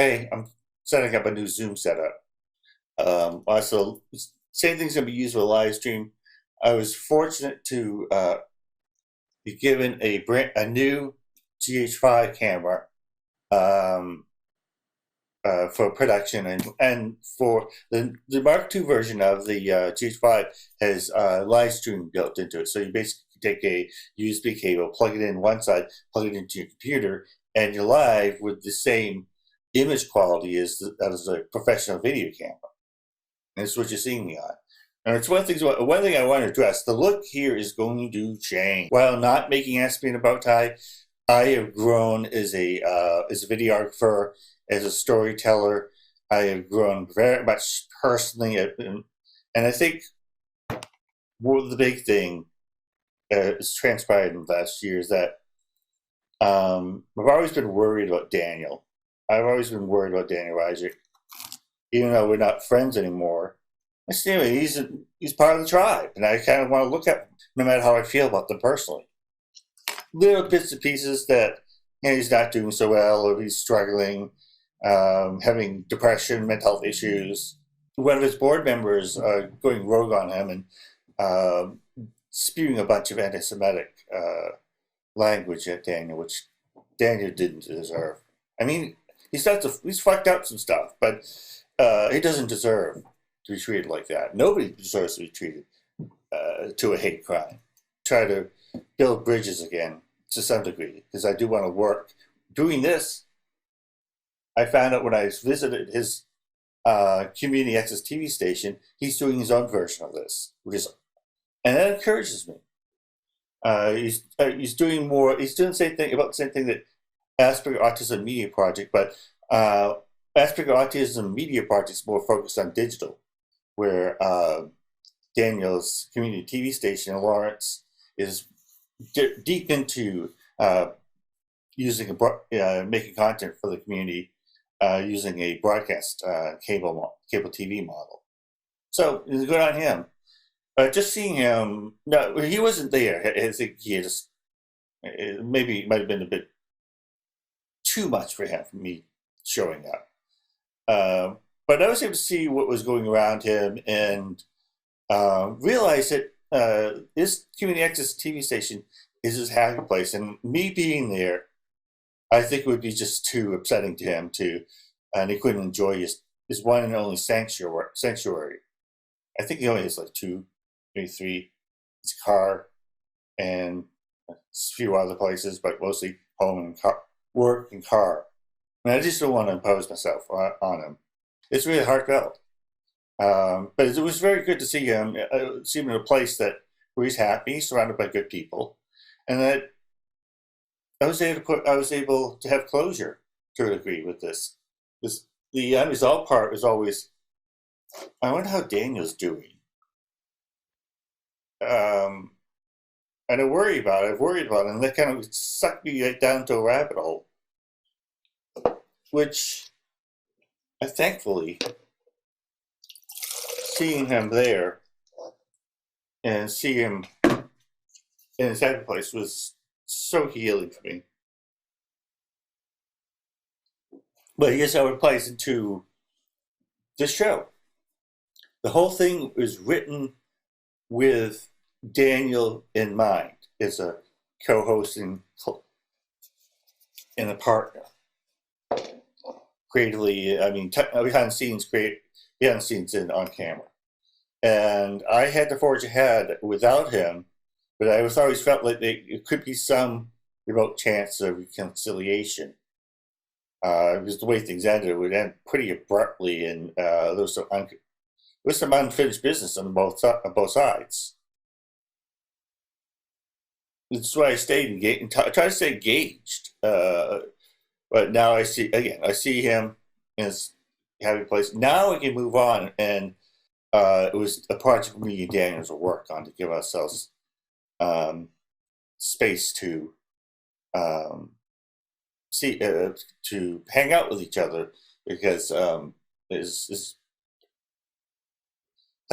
hey, I'm setting up a new Zoom setup. Also, same thing's gonna be used with a live stream. I was fortunate to be given a new GH5 camera um, for production, and for the Mark II version of the GH5 has live stream built into it. So you basically take a USB cable, plug it in one side, plug it into your computer, and you're live with the same image quality as a professional video camera. And that's what you're seeing me on. And it's one thing I want to address. The look here is going to change. While not making Aspie and Bowtie, I have grown as a videographer, as a storyteller. I have grown very much personally, and I think the big thing has transpired in the last year is that I've always been worried about Daniel. I've always been worried about Daniel Isaac, even though we're not friends anymore. Anyway, he's part of the tribe, and I kind of want to look at him, no matter how I feel about them personally. Little bits and pieces that he's not doing so well, or he's struggling, having depression, mental health issues. One of his board members going rogue on him and spewing a bunch of anti-Semitic language at Daniel, which Daniel didn't deserve. I mean, he's fucked up some stuff, but he doesn't deserve to be treated like that. Nobody deserves to be treated to a hate crime. Try to build bridges again to some degree, because I do want to work. Doing this, I found out when I visited his community access TV station, he's doing his own version of this, and that encourages me. He's doing more. He's doing the same thing about the same thing that Asperger Autism Media Project, but Asperger Autism Media Project is more focused on digital, where Daniel's community TV station in Lawrence is deep into using making content for the community using a broadcast cable TV model. So it's good on him. Just seeing him, no, he wasn't there. I think he just maybe it might have been a bit too much for him, for me showing up. But I was able to see what was going around him and realize that this community access TV station is his happy place. And me being there, I think it would be just too upsetting to him and he couldn't enjoy his one and only sanctuary. I think he only has like 2, maybe 3. His car and a few other places, but mostly home and work and car. And I just don't want to impose myself on him. It's really heartfelt. But it was very good to see him in a place where he's happy, surrounded by good people, and that I was able to have closure to a degree with this. The unresolved part is always, I wonder how Daniel's doing. And I've worried about it, and that kind of sucked me right down to a rabbit hole, which thankfully, seeing him there and see him in his happy place was so healing for me. But here's how it plays into the show. The whole thing was written with Daniel in mind as a co-host and a partner. Creatively, I mean, behind the scenes on camera. And I had to forge ahead without him, but I always felt like it could be some remote chance of reconciliation. Because the way things ended, it would end pretty abruptly, and there was some unfinished business on both sides. That's why I stayed engaged and try to stay engaged. But now I see him in his happy place. Now we can move on, and it was a project me and Daniel will work on to give ourselves space to to hang out with each other, because some of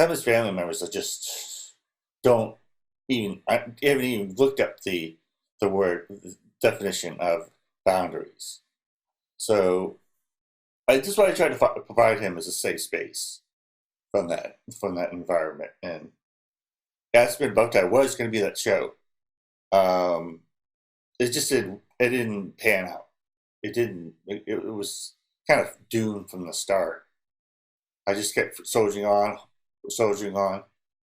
his family members are just haven't even looked up the word definition of boundaries. So Just what I tried to provide him is a safe space from that environment. And Aspie and Bowtie was going to be that show. It just didn't pan out. It didn't. It was kind of doomed from the start. I just kept soldiering on,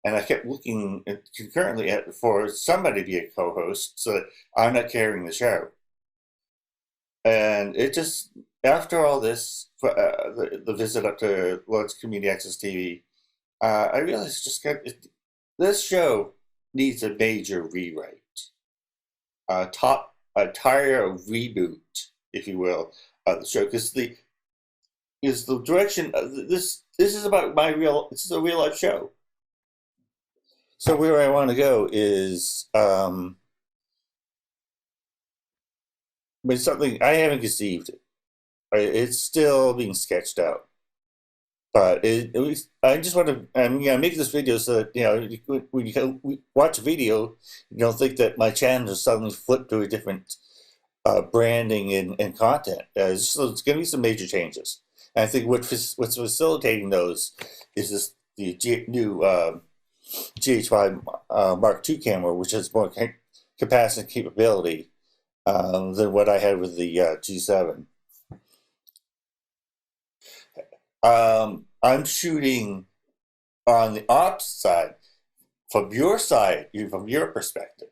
and I kept looking concurrently for somebody to be a co-host, so that I'm not carrying the show. And it just, after all this, the visit up to Lord's Community Access TV, I realized this show needs a major rewrite, a entire reboot, if you will, of the show, because the direction this is about this is a real life show. So where I want to go is but it's something I haven't conceived. It's still being sketched out. But I just want to. I'm make this video so that when you watch a video, you don't think that my channel has suddenly flipped to a different branding and content. So it's going to be some major changes. And I think what's facilitating those is the new GH5 Mark II camera, which has more capacity and capability than what I had with the G7. I'm shooting on the opposite side, from your perspective.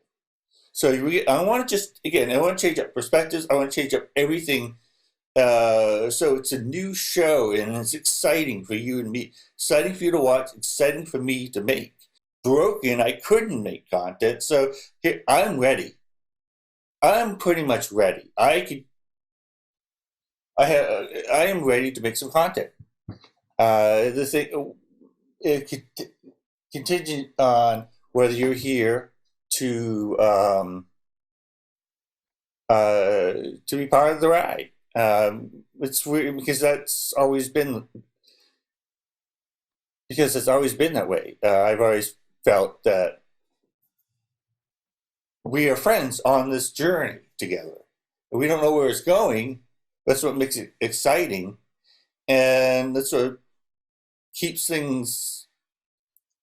So I want to change up perspectives. I want to change up everything. So it's a new show, and it's exciting for you and me. Exciting for you to watch. Exciting for me to make. Broken, I couldn't make content, so here I'm ready. I'm pretty much ready. I am ready to make some content. The thing, contingent on whether you're here to be part of the ride. It's weird because it's always been that way. I've always felt that we are friends on this journey together. We don't know where it's going. That's what makes it exciting, and that's what keeps things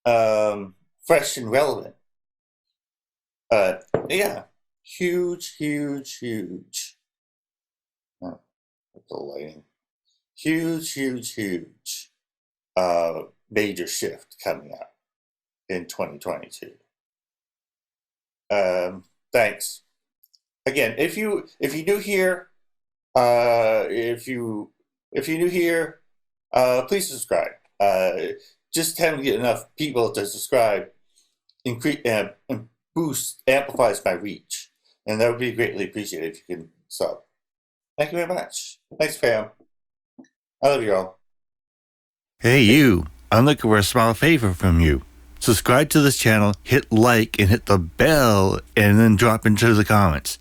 fresh and relevant. Yeah, huge. Oh, the lighting. Huge. Major shift coming up in 2022. Thanks again. If you new here, please subscribe. Just haven't get enough people to subscribe. Increase and amplifies my reach, and that would be greatly appreciated if you can sub. Thank you very much. Thanks, fam. I love you all. Hey, you. I'm looking for a small favor from you. Subscribe to this channel, hit like, and hit the bell, and then drop into the comments.